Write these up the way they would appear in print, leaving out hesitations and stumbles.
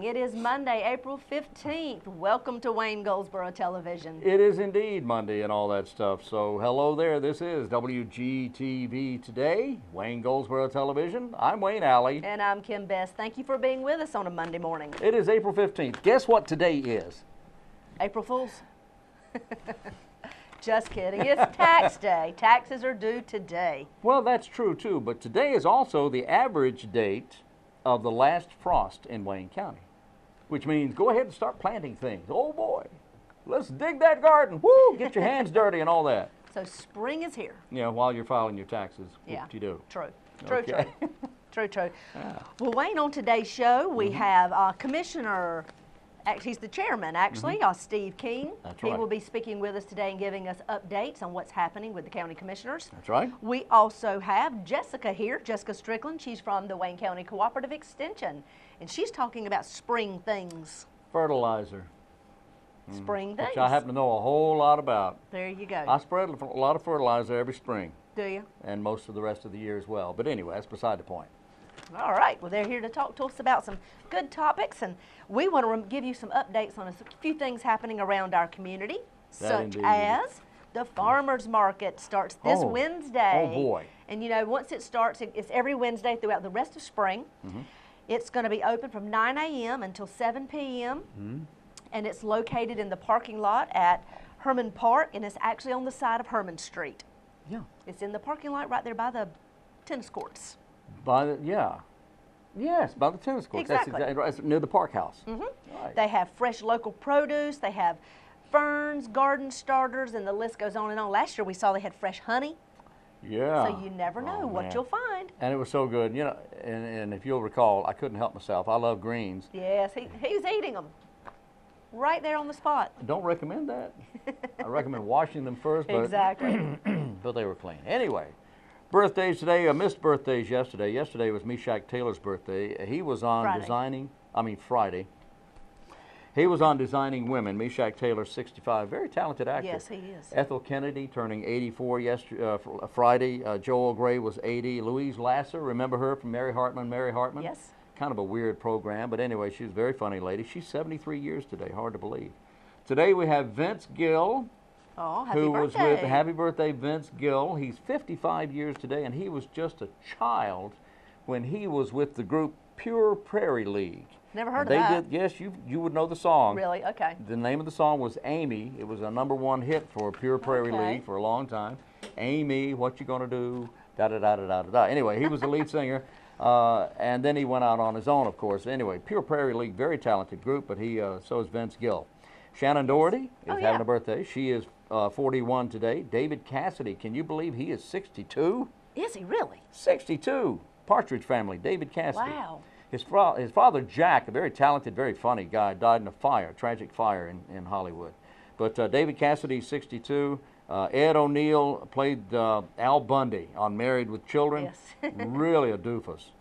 It is Monday, April 15th. Welcome to Wayne Goldsboro Television. It is indeed Monday and all that stuff. So hello there. This is WGTV Today, Wayne Goldsboro Television. I'm Wayne Alley. And I'm Kim Best. Thank you for being with us on a Monday morning. It is April 15th. Guess what today is? April Fools. Just kidding. It's tax day. Taxes are due today. Well, that's true too, but today is also the average date of the last frost in Wayne County, which means go ahead and start planting things. Oh boy, let's dig that garden. Woo, get your hands dirty and all that. So spring is here. Yeah, while you're filing your taxes. Yeah. What you do. True. Okay. True. Yeah. Well, Wayne, on today's show, we have Commissioner, he's the chairman, actually, Steve King. That's He right. will be speaking with us today and giving us updates on what's happening with the county commissioners. That's right. We also have Jessica here, Jessica Strickland. She's from the Wayne County Cooperative Extension, and she's talking about spring things. Fertilizer. Spring things. Which I happen to know a whole lot about. There you go. I spread a lot of fertilizer every spring, Do you? and most of the rest of the year as well. But anyway, that's beside the point. All right. Well, they're here to talk to us about some good topics, and we want to give you some updates on a few things happening around our community, such indeed. as the farmers market starts this Wednesday. Oh boy. And you know, once it starts, it's every Wednesday throughout the rest of spring. It's going to be open from 9 a.m. until 7 p.m. And it's located in the parking lot at Herman Park, and it's actually on the side of Herman Street. Yeah. It's in the parking lot right there by the tennis courts. By the yes, by the tennis courts. Exactly. That's exactly right. It's near the park house. Right. They have fresh local produce. They have ferns, garden starters, and the list goes on and on. Last year we saw they had fresh honey. Yeah. So you never know what man. you'll find. And it was so good, you know. And if you'll recall, I couldn't help myself. I love greens. Yes, he's eating them right there on the spot. I don't recommend that. I recommend washing them first. But Exactly. but they were clean. Anyway, birthdays today. I missed birthdays yesterday. Yesterday was Meshach Taylor's birthday. He was on Friday. He was on Designing Women. Meshach Taylor, 65, very talented actor. Yes, he is. Ethel Kennedy turning 84 Friday. Joel Gray was 80. Louise Lasser, remember her from Mary Hartman? Yes. Kind of a weird program, but anyway, she was a very funny lady. She's 73 years today, hard to believe. Today we have Vince Gill, Oh, happy who birthday. was with, happy birthday, Vince Gill. He's 55 years today, and he was just a child when he was with the group Pure Prairie League. Never heard And of that. Yes, you would know the song. Really? Okay. The name of the song was Amy. It was a #1 hit for Pure Prairie Okay. League for a long time. Amy, what you gonna do? Da da da da da da. Anyway, he was the lead singer, and then he went out on his own, of course. Anyway, Pure Prairie League, very talented group, but so is Vince Gill. Shannon Doherty is having a birthday. She is 41 today. David Cassidy, can you believe he is 62? Is he really? 62. Partridge Family, David Cassidy. Wow. His father, Jack, a very talented, very funny guy, died in a tragic fire in Hollywood. But David Cassidy, 62. Ed O'Neill played Al Bundy on Married with Children. Yes. Really a doofus.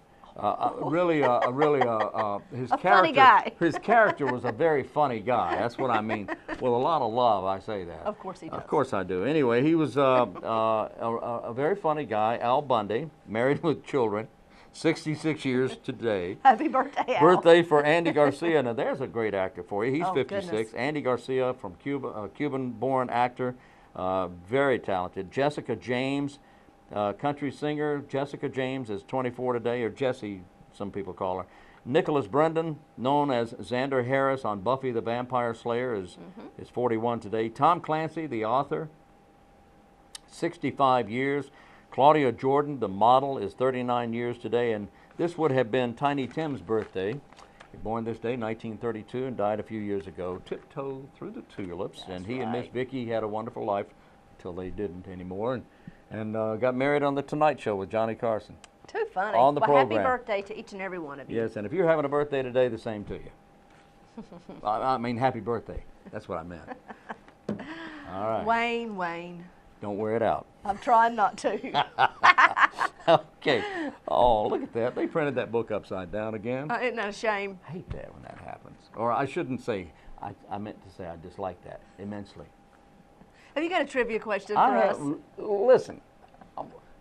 His A character, funny guy. His character was a very funny guy. That's what I mean. With a lot of love, I say that. Of course he does. Of course I do. Anyway, he was a very funny guy, Al Bundy, Married with Children. 66 years today. Happy birthday, Al. Birthday for Andy Garcia. Now there's a great actor for you. He's Oh, 56. goodness. Andy Garcia from Cuba, Cuban-born actor, very talented. Jessica James, country singer. Jessica James is 24 today, or Jessie, some people call her. Nicholas Brendan, known as Xander Harris on Buffy the Vampire Slayer, is 41 today. Tom Clancy, the author, 65 years. Claudia Jordan, the model, is 39 years today, and this would have been Tiny Tim's birthday. Born this day, 1932, and died a few years ago. Tiptoe Through the Tulips, and he and Miss Vicky had a wonderful life until they didn't anymore, and got married on The Tonight Show with Johnny Carson. Too funny. On the program. Happy birthday to each and every one of you. Yes, and if you're having a birthday today, the same to you. I mean, happy birthday. That's what I meant. All right. Wayne. Don't wear it out. I'm trying not to. Okay. Oh, look at that. They printed that book upside down again. Isn't that a shame? I hate that when that happens. Or I shouldn't say, I meant to say I dislike that immensely. Have you got a trivia question for us? Listen,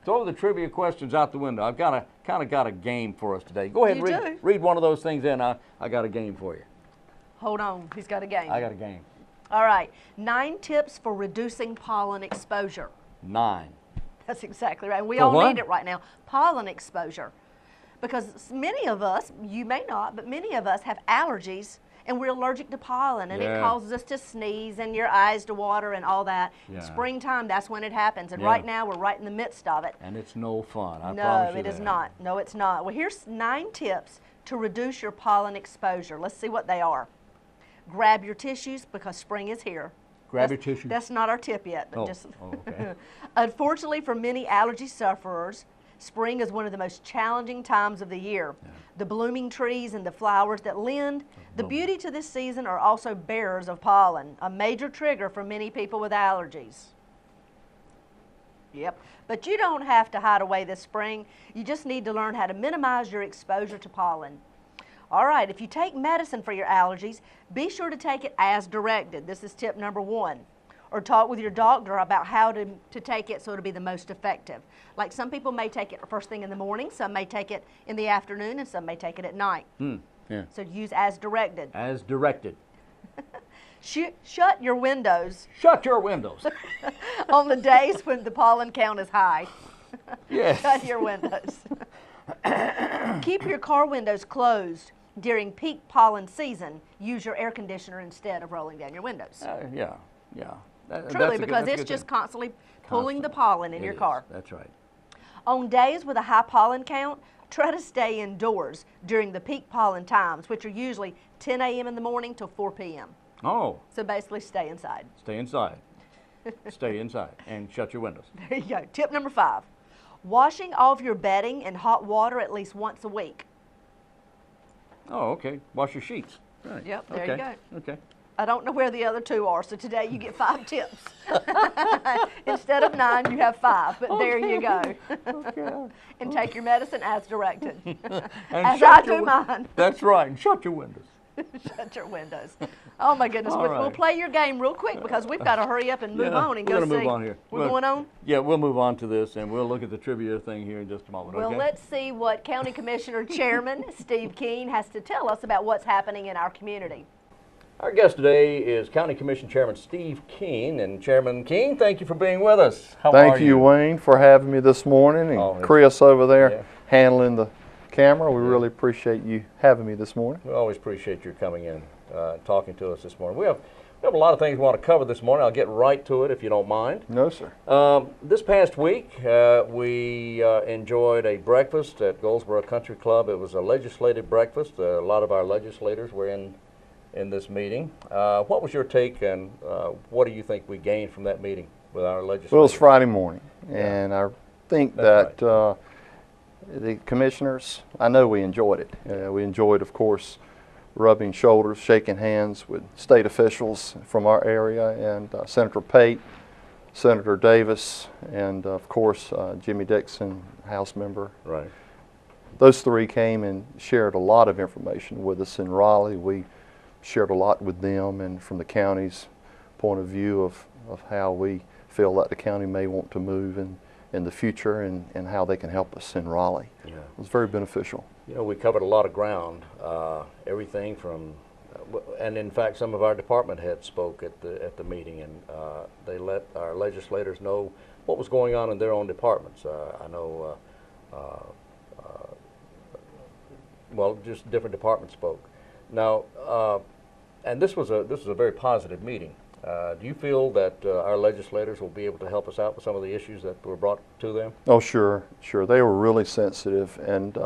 Throw the trivia questions out the window. I've kind of got a game for us today. Go ahead and read one of those things in. I got a game for you. Hold on, he's got a game. I got a game. All right, 9 tips for reducing pollen exposure. 9. That's exactly right. We all need it right now. Pollen exposure. Because many of us, you may not, but many of us have allergies and we're allergic to pollen, and it causes us to sneeze and your eyes to water and all that. Yeah. Springtime, that's when it happens, and right now we're right in the midst of it. And it's no fun, I promise you. No, it is not. No, it's not. Well, here's 9 tips to reduce your pollen exposure. Let's see what they are. Grab your tissues because spring is here. Grab your tissues? That's not our tip yet. But okay. Unfortunately, for many allergy sufferers, spring is one of the most challenging times of the year. Yeah. The blooming trees and the flowers that lend the beauty to this season are also bearers of pollen, a major trigger for many people with allergies. Yep, but you don't have to hide away this spring. You just need to learn how to minimize your exposure to pollen. All right, if you take medicine for your allergies, be sure to take it as directed. This is tip number 1. Or talk with your doctor about how to take it so it'll be the most effective. Like some people may take it first thing in the morning, some may take it in the afternoon, and some may take it at night. Yeah. So use as directed. As directed. Shut your windows. Shut your windows. On the days when the pollen count is high. Yes. Shut your windows. Keep your car windows closed during peak pollen season. Use your air conditioner instead of rolling down your windows. Yeah. Truly, because it's just constantly pulling the pollen in your car. That's right. On days with a high pollen count, try to stay indoors during the peak pollen times, which are usually 10 a.m. in the morning till 4 p.m. Oh. So basically stay inside. Stay inside. Stay inside and shut your windows. There you go. Tip number 5. Washing off your bedding in hot water at least once a week. Oh, okay. Wash your sheets. Right. Yep, there you go. Okay. I don't know where the other 2 are, so today you get 5 tips. Instead of 9, you have 5, but there you go. Okay. And take your medicine as directed. As I do mine. That's right, and shut your windows. Shut your windows. Oh my goodness, we'll play your game real quick because we've got to hurry up and move on and go see. We're going to move on here. We're going on? Yeah, we'll move on to this and we'll look at the trivia thing here in just a moment. Well, let's see what County Commissioner Chairman Steve Keene has to tell us about what's happening in our community. Our guest today is County Commission Chairman Steve Keene. And Chairman Keene, thank you for being with us. How are you? Thank you, Wayne, for having me this morning, and Chris over there handling the camera. We really appreciate you having me this morning. We always appreciate your coming in, talking to us this morning. We have a lot of things we want to cover this morning. I'll get right to it if you don't mind. No, sir. This past week, we enjoyed a breakfast at Goldsboro Country Club. It was a legislative breakfast. A lot of our legislators were in this meeting. What was your take, and what do you think we gained from that meeting with our legislators? Well, it was Friday morning, and I think that the commissioners, I know we enjoyed it. We enjoyed, of course, rubbing shoulders, shaking hands with state officials from our area, and Senator Pate, Senator Davis, and of course Jimmy Dixon, House member. Right. Those 3 came and shared a lot of information with us in Raleigh. We shared a lot with them, and from the county's point of view of how we feel that the county may want to move in the future, and how they can help us in Raleigh. Yeah. It was very beneficial. You know, we covered a lot of ground, everything from, and in fact some of our department heads spoke at the meeting, and they let our legislators know what was going on in their own departments. I know, well, just different departments spoke. Now, and this was a very positive meeting. Do you feel that our legislators will be able to help us out with some of the issues that were brought to them? Oh, sure. They were really sensitive and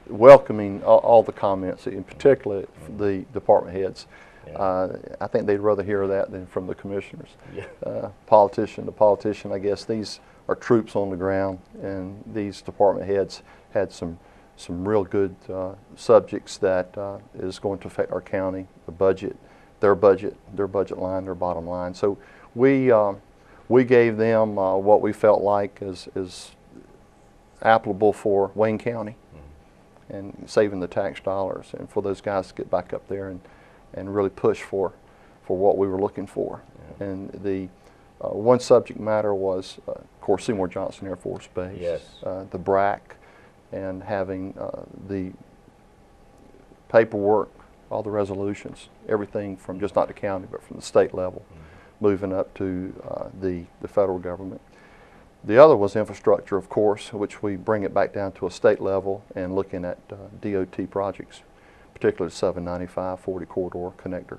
welcoming all the comments, in particular the department heads. Yeah. I think they'd rather hear that than from the commissioners. Yeah. Politician to politician, I guess these are troops on the ground, and these department heads had some real good subjects that is going to affect our county, the budget, their budget line, their bottom line. So we gave them what we felt like is applicable for Wayne County, and saving the tax dollars, and for those guys to get back up there and really push for what we were looking for. Yeah. And the one subject matter was course, Seymour Johnson Air Force Base, Yes. the BRAC, and having the paperwork, all the resolutions, everything from just not the county, but from the state level, moving up to the federal government. The other was infrastructure, of course, which we bring it back down to a state level and looking at DOT projects, particularly the 795 40 corridor connector,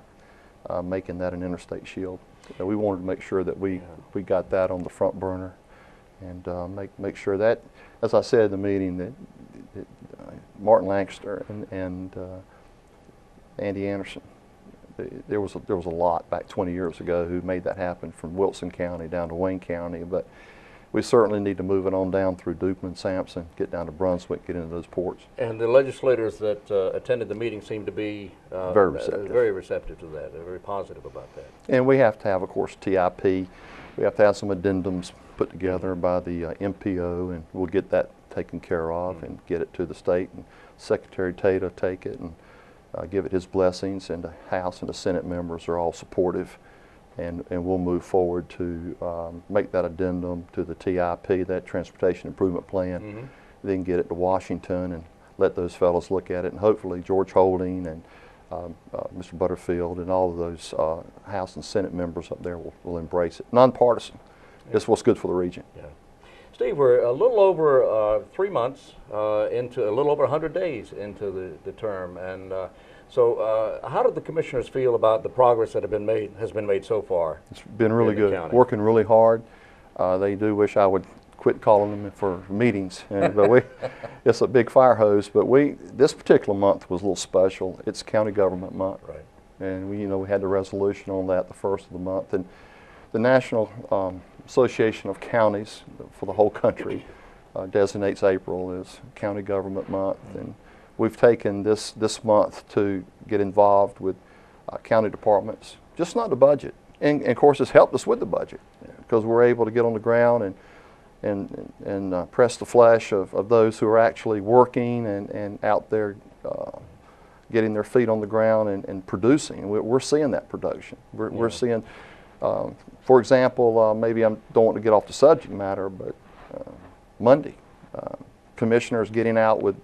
making that an interstate shield. We wanted to make sure that we got that on the front burner and make sure that, as I said in the meeting, that Martin Lancaster and Andy Anderson, there was a lot back 20 years ago who made that happen from Wilson County down to Wayne County, but we certainly need to move it on down through Duplin, Sampson, get down to Brunswick, get into those ports. And the legislators that attended the meeting seemed to be very receptive to that. They're very positive about that. And we have to have, of course, TIP. We have to have some addendums put together by the MPO, and we'll get that taken care of and get it to the state. And Secretary Tate take it and give it his blessings, and the House and the Senate members are all supportive. And we'll move forward to make that addendum to the TIP, that Transportation Improvement Plan, then get it to Washington and let those fellows look at it. And hopefully George Holding and Mr. Butterfield and all of those House and Senate members up there will embrace it. Nonpartisan. It's what's good for the region. Yeah. Steve, we're a little over 3 months into, a little over 100 days into the term. And so how did the commissioners feel about the progress that has been made so far? It's been really good. Working really hard. They do wish I would quit calling them for meetings, but it's a big fire hose. But this particular month was a little special. It's County Government Month, right? And we had the resolution on that the first of the month, and the National Association of Counties for the whole country designates April as County Government Month, and we've taken this month to get involved with county departments, just not the budget. And of course, it's helped us with the budget because we're able to get on the ground and press the flesh of those who are actually working and out there getting their feet on the ground and producing. We're seeing that production. We're seeing, for example, maybe I don't want to get off the subject matter, but Monday, commissioners getting out with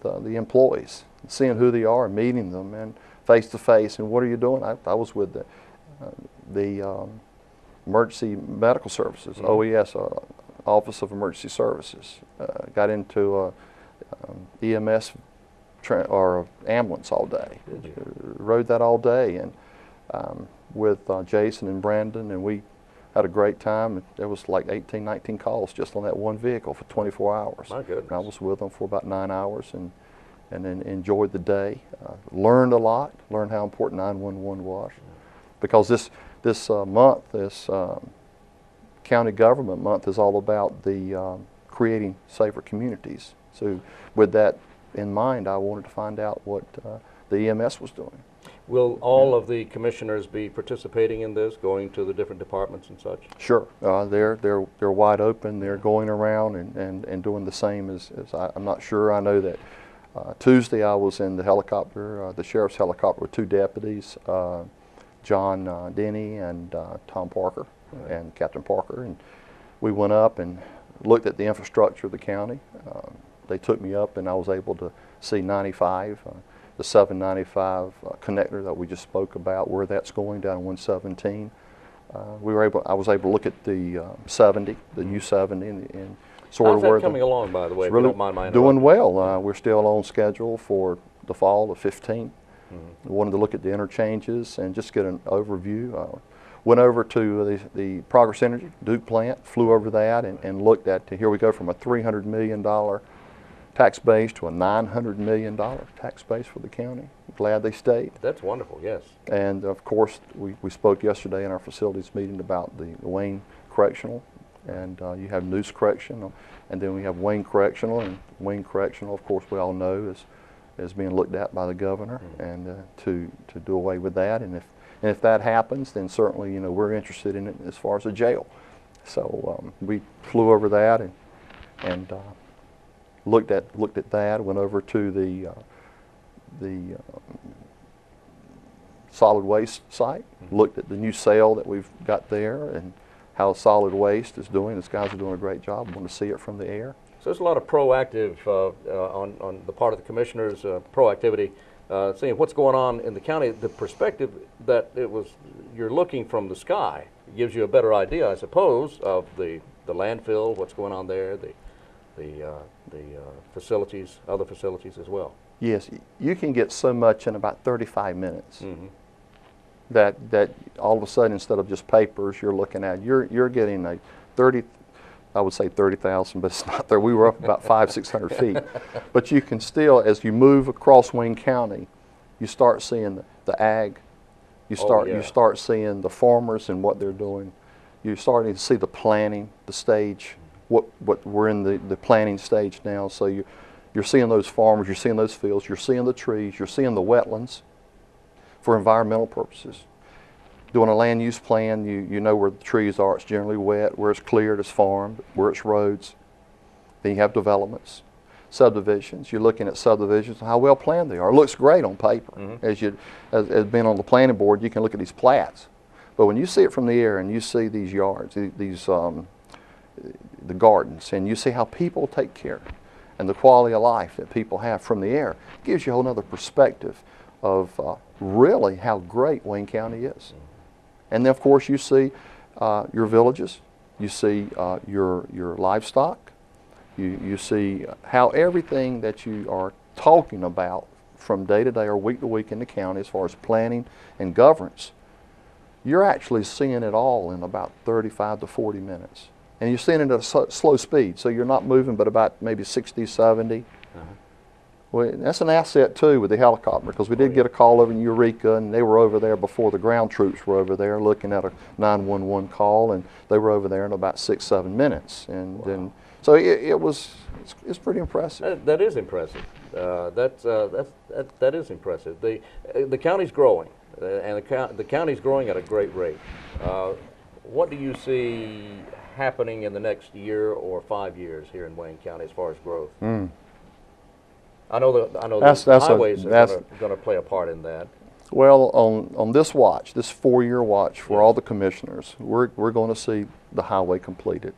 the employees, seeing who they are, meeting them, and face to face. And what are you doing? I was with the Emergency Medical Services, OES, Office of Emergency Services. Got into EMS or ambulance all day. Rode that all day, and with Jason and Brandon, and we had a great time. There was like 18, 19 calls just on that one vehicle for 24 hours. My goodness. And I was with them for about 9 hours and then enjoyed the day. Learned a lot, learned how important 911 was. Because this month, this County Government Month is all about the creating safer communities. So with that in mind, I wanted to find out what the EMS was doing. Will all of the commissioners be participating in this, going to the different departments and such? Sure. They're wide open. They're going around and doing the same as I'm not sure. I know that Tuesday I was in the helicopter, the sheriff's helicopter with 2 deputies, John Denny and Tom Parker, and Captain Parker. And we went up and looked at the infrastructure of the county. They took me up and I was able to see 95. The 795 connector that we just spoke about, where that's going down 117. I was able to look at the 70, the new 70, and sort How's of that where coming along, by the way? Really if you don't mind my doing well. We're still on schedule for the fall of 15. We wanted to look at the interchanges and just get an overview. Went over to the Progress Energy Duke plant, flew over that, and looked at. Here we go from a $300 million tax base to a $900 million tax base for the county. Glad they stayed. That's wonderful, yes. And of course, we spoke yesterday in our facilities meeting about the Wayne Correctional, and you have Noose Correctional, and then we have Wayne Correctional, and Wayne Correctional, of course, we all know is being looked at by the governor, and to do away with that. And if that happens, then certainly we're interested in it as far as a jail. So we flew over that and looked at that. Went over to the solid waste site. Looked at the new sale that we've got there, and how solid waste is doing. These guys are doing a great job. We want to see it from the air. So there's a lot of proactive on the part of the commissioners, proactivity, seeing what's going on in the county. The perspective that you're looking from the sky gives you a better idea, I suppose, of the landfill, what's going on there, the facilities, other facilities as well. Yes, you can get so much in about 35 minutes. Mm-hmm. That all of a sudden, instead of just papers, you're looking at, you're getting a 30, I would say 30,000, but it's not there. We were up about 500-600 feet. But you can still, as you move across Wayne County, you start seeing the ag. You start seeing the farmers and what they're doing. You're starting to see the planning, the stage. What we're in the planning stage now. So you're seeing those farmers, you're seeing those fields, you're seeing the trees, you're seeing the wetlands for environmental purposes. Doing a land use plan, you know where the trees are, it's generally wet, where it's cleared, it's farmed, where it's roads. Then you have developments, subdivisions. You're looking at subdivisions and how well planned they are. It looks great on paper. Mm-hmm. As being on the planning board, you can look at these plats. But when you see it from the air and you see these yards, the gardens, and you see how people take care and the quality of life that people have from the air, it gives you a whole other perspective of really how great Wayne County is. And then, of course, you see your villages, you see your livestock, you see how everything that you are talking about from day to day or week to week in the county as far as planning and governance, you're actually seeing it all in about 35 to 40 minutes. And you're seeing it at a slow speed, so you're not moving but about maybe 60, 70. Uh-huh. Well, that's an asset too with the helicopter, because we did get a call over in Eureka, and they were over there before the ground troops were over there looking at a 911 call, and they were over there in about 6-7 minutes. And wow. Then, so it's pretty impressive. That is impressive. That is impressive. The county's growing, and the county's growing at a great rate. What do you see happening in the next year or 5 years here in Wayne County as far as growth? I know the highways are going to play a part in that. Well, on this watch, this 4-year watch for all the commissioners, we're going to see the highway completed.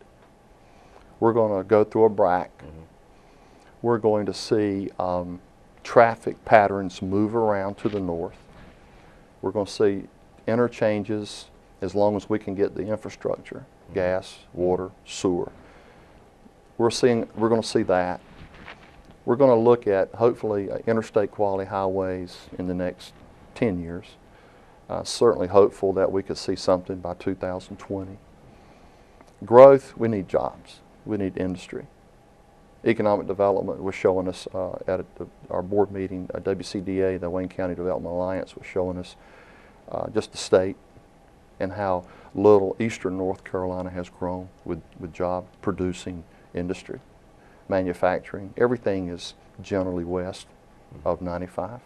We're going to go through a BRAC. Mm-hmm. We're going to see traffic patterns move around to the north. We're going to see interchanges as long as we can get the infrastructure, gas, water, sewer. We're going to see that. We're going to look at, hopefully, interstate quality highways in the next 10 years. Certainly hopeful that we could see something by 2020. Growth, we need jobs. We need industry. Economic development was showing us at our board meeting, WCDA, the Wayne County Development Alliance, was showing us just the state and how little eastern North Carolina has grown with job producing industry. Manufacturing, everything is generally west of 95.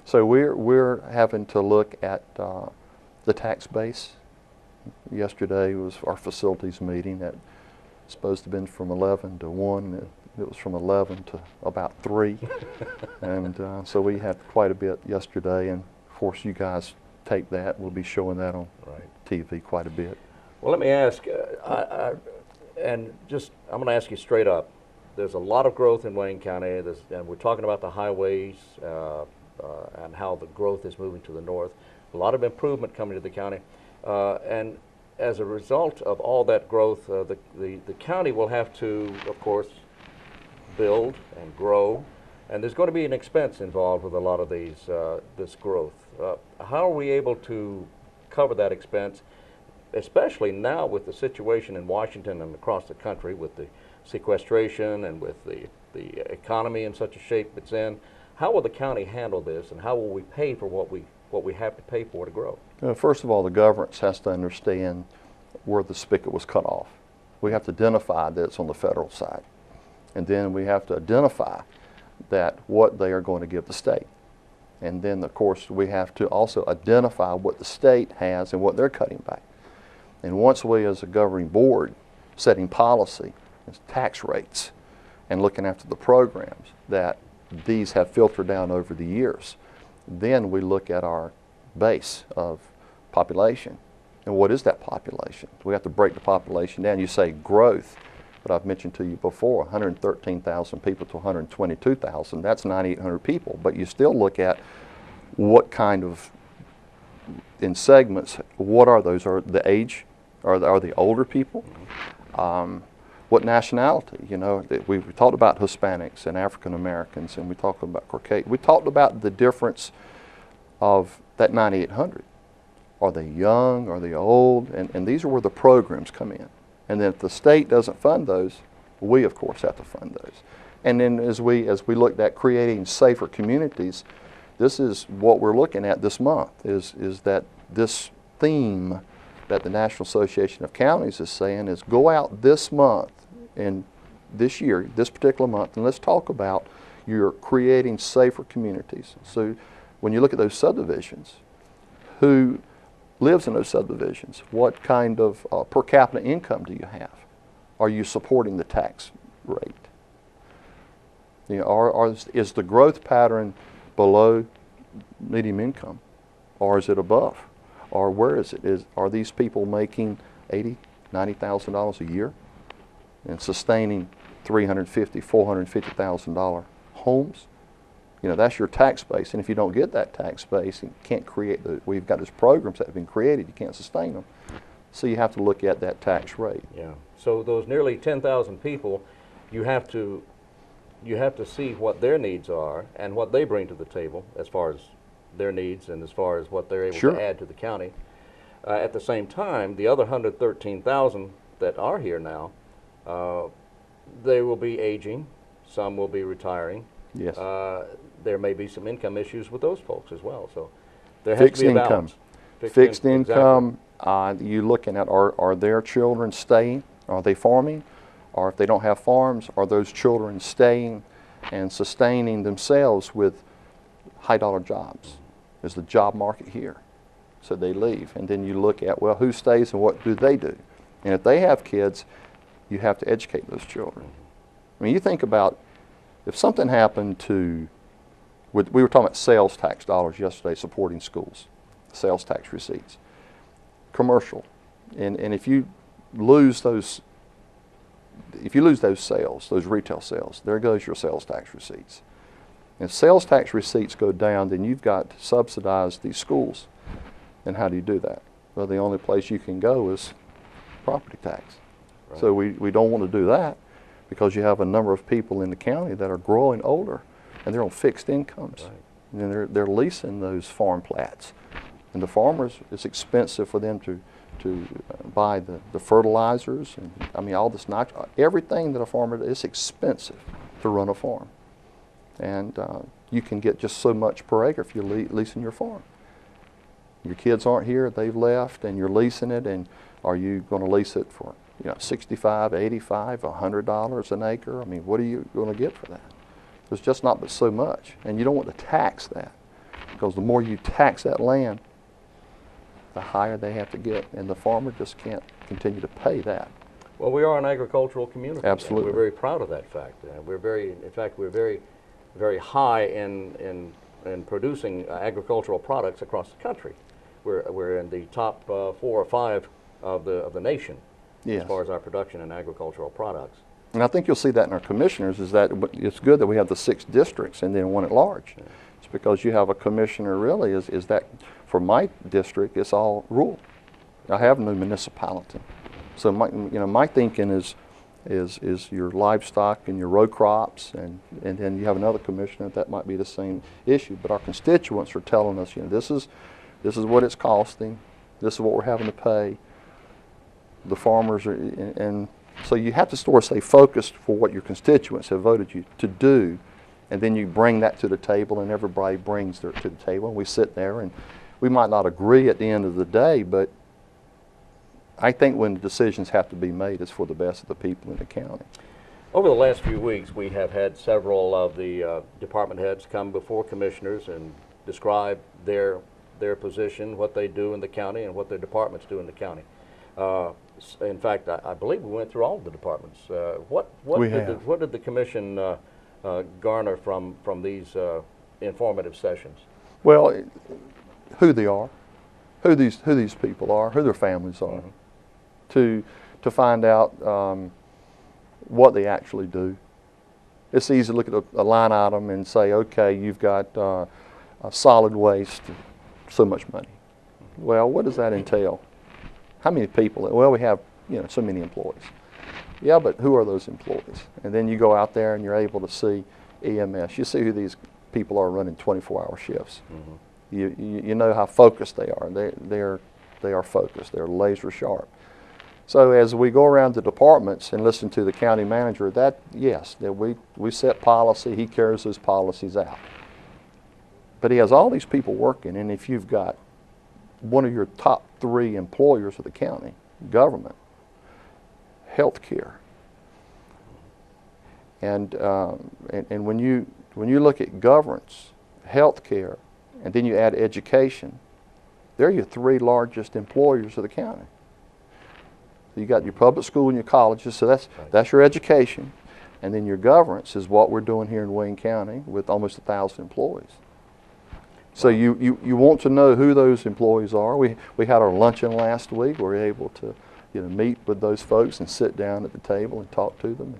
So we're having to look at the tax base. Yesterday was our facilities meeting that was supposed to have been from 11 to 1. It was from 11 to about 3. And so we had quite a bit yesterday, and of course you guys take that. We'll be showing that on TV quite a bit. Well, let me ask, I'm going to ask you straight up. There's a lot of growth in Wayne County, and we're talking about the highways and how the growth is moving to the north. A lot of improvement coming to the county, and as a result of all that growth, the county will have to, of course, build and grow, and there's going to be an expense involved with a lot of this growth. How are we able to cover that expense, especially now with the situation in Washington and across the country with the sequestration and with the economy in such a shape it's in? How will the county handle this, and how will we pay for what we have to pay for to grow? First of all, the government has to understand where the spigot was cut off. We have to identify that it's on the federal side, and then we have to identify that what they are going to give the state. And then, of course, we have to also identify what the state has and what they're cutting back. And once we, as a governing board, setting policy, tax rates, and looking after the programs that these have filtered down over the years, then we look at our base of population And what is that population? We have to break the population down. You say growth, but I've mentioned to you before, 113,000 people to 122,000, that's 9,800 people. But you still look at what kind of, in segments, what are those? Are the age? Are the older people? What nationality? You know, we talked about Hispanics and African Americans, and we talked about Caucasian. We talked about the difference of that 9,800. Are they young? Are they old? And these are where the programs come in. And then if the state doesn't fund those, we of course have to fund those. And then as we looked at creating safer communities, this is what we're looking at this month, is that this theme that the National Association of Counties is saying is go out this month and this year, this particular month, and let's talk about you're creating safer communities. So when you look at those subdivisions, who lives in those subdivisions? What kind of per capita income do you have? Are you supporting the tax rate? You know, is the growth pattern below median income, or is it above, or where is it? Are these people making $80,000, $90,000 a year and sustaining $350,000, $450,000 homes? You know, that's your tax base, and if you don't get that tax base and can't create we've got those programs that have been created, you can't sustain them. So you have to look at that tax rate. Yeah. So those nearly 10,000 people, you have to see what their needs are and what they bring to the table as far as their needs and as far as what they're able Sure. to add to the county. At the same time, the other 113,000 that are here now, they will be aging, some will be retiring. Yes. There may be some income issues with those folks as well. So there has Fixed to be a income. balance. Fixed income, exactly. you're looking at are their children staying? Are they farming? Or if they don't have farms, are those children staying and sustaining themselves with high dollar jobs? Is the job market here? So they leave. And then you look at, well, who stays and what do they do? And if they have kids, you have to educate those children. I mean, you think about if something happened to, we were talking about sales tax dollars yesterday supporting schools, sales tax receipts, commercial. And if you lose those sales, those retail sales, there goes your sales tax receipts. If sales tax receipts go down, then you've got to subsidize these schools. And how do you do that? Well, the only place you can go is property tax. Right. So we don't want to do that because you have a number of people in the county that are growing older and they're on fixed incomes. Right. And they're leasing those farm plats. And the farmers, it's expensive for them to buy the fertilizers and I mean all this everything that a farmer does, it's expensive to run a farm. And you can get just so much per acre if you're leasing your farm. Your kids aren't here, they've left, and you're leasing it, and are you going to lease it for $65, $85, $100 an acre? I mean, what are you going to get for that? There's just not but so much, and you don't want to tax that because the more you tax that land, the higher they have to get, and the farmer just can't continue to pay that. Well, we are an agricultural community. Absolutely. We're very proud of that fact. We're very high in producing agricultural products across the country. We're in the top 4 or 5 of the nation. Yes. As far as our production in agricultural products. And I think you'll see that in our commissioners is that it's good that we have the 6 districts and then one at large. Yeah. It's because you have a commissioner really is that for my district it's all rural. I have no municipality. So my thinking is your livestock and your row crops and then you have another commissioner that might be the same issue. But our constituents are telling us, this is what it's costing, this is what we're having to pay. The farmers are, and so you have to sort of stay focused for what your constituents have voted you to do, and then you bring that to the table, and everybody brings their to the table, and we sit there, and we might not agree at the end of the day, but I think when decisions have to be made, it's for the best of the people in the county. Over the last few weeks, we have had several of the department heads come before commissioners and describe their position, what they do in the county, and what their departments do in the county. In fact, I believe we went through all of the departments. What did the commission garner from these informative sessions? Well, who they are, who these people are, who their families are, to find out what they actually do. It's easy to look at a line item and say, okay, you've got solid waste, so much money. Well, what does that entail? How many people? Well, we have so many employees. Yeah, but who are those employees? And then you go out there and you're able to see EMS. You see who these people are running 24-hour shifts. You know how focused they are. They are focused. They're laser sharp. So as we go around the departments and listen to the county manager, that we set policy. He carries those policies out. But he has all these people working, and if you've got one of your top 3 employers of the county government, healthcare, and when you look at governance, healthcare, and then you add education, they're your 3 largest employers of the county. You got your public school and your colleges, so that's your education, and then your governance is what we're doing here in Wayne County with almost 1,000 employees. So you want to know who those employees are. We had our luncheon last week. We were able to meet with those folks and sit down at the table and talk to them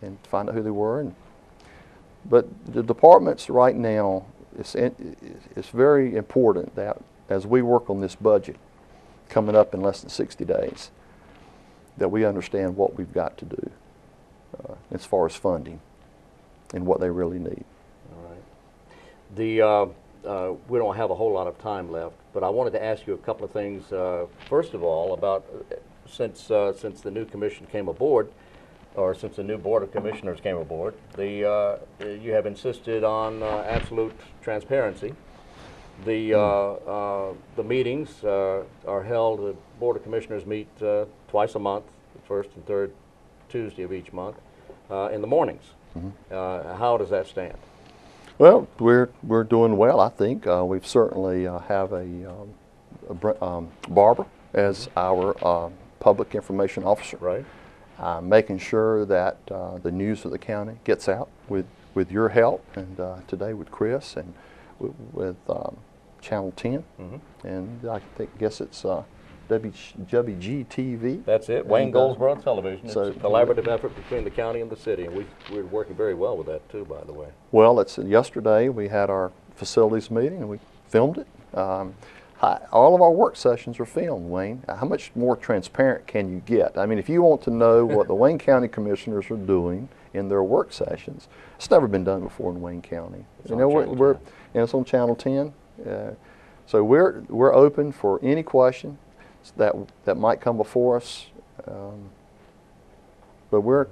and find out who they were. But the departments right now, it's very important that as we work on this budget coming up in less than 60 days, that we understand what we've got to do as far as funding and what they really need. All right. We don't have a whole lot of time left, but I wanted to ask you a couple of things. First of all, about since the new commission came aboard, or since the new board of commissioners came aboard, you have insisted on absolute transparency. The meetings are held. The board of commissioners meet twice a month, the first and third Tuesday of each month, in the mornings. How does that stand? Well, we're doing well, I think. We've certainly have a Barbara as our public information officer. Right. Making sure that the news of the county gets out with your help, and today with Chris and with Channel 10, and I guess it's WGTV. That's it, Wayne Goldsboro Television. So it's a collaborative effort between the county and the city, and we're working very well with that too, by the way. Well, yesterday we had our facilities meeting and we filmed it. All of our work sessions are filmed, Wayne. How much more transparent can you get? I mean, if you want to know what the Wayne County Commissioners are doing in their work sessions, it's never been done before in Wayne County. It's on it's on Channel 10. So we're open for any question that might come before us. But we're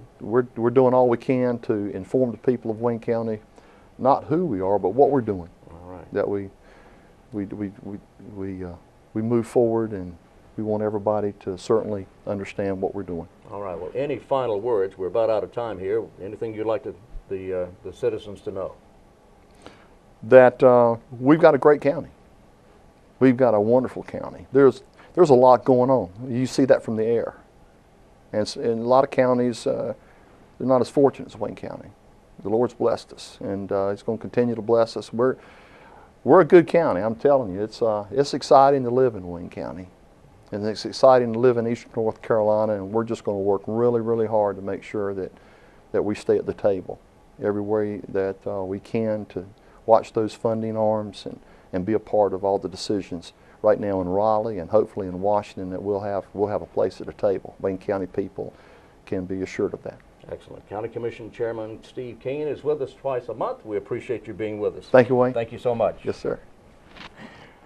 doing all we can to inform the people of Wayne County, not who we are, but what we're doing. All right. That we move forward, and we want everybody to certainly understand what we're doing. All right. Well, any final words? We're about out of time here. Anything you'd like the citizens to know? That we've got a great county. We've got a wonderful county. There's a lot going on. You see that from the air. And in a lot of counties, they're not as fortunate as Wayne County. The Lord's blessed us, and He's going to continue to bless us. We're a good county. I'm telling you, it's exciting to live in Wayne County, and it's exciting to live in Eastern North Carolina. And we're just going to work really, really hard to make sure that we stay at the table every way that we can to watch those funding arms and be a part of all the decisions right now in Raleigh and hopefully in Washington, that we'll have a place at the table. Wayne County people can be assured of that. Excellent. County Commission Chairman Steve Keene is with us twice a month. We appreciate you being with us. Thank you, Wayne. Thank you so much. Yes, sir.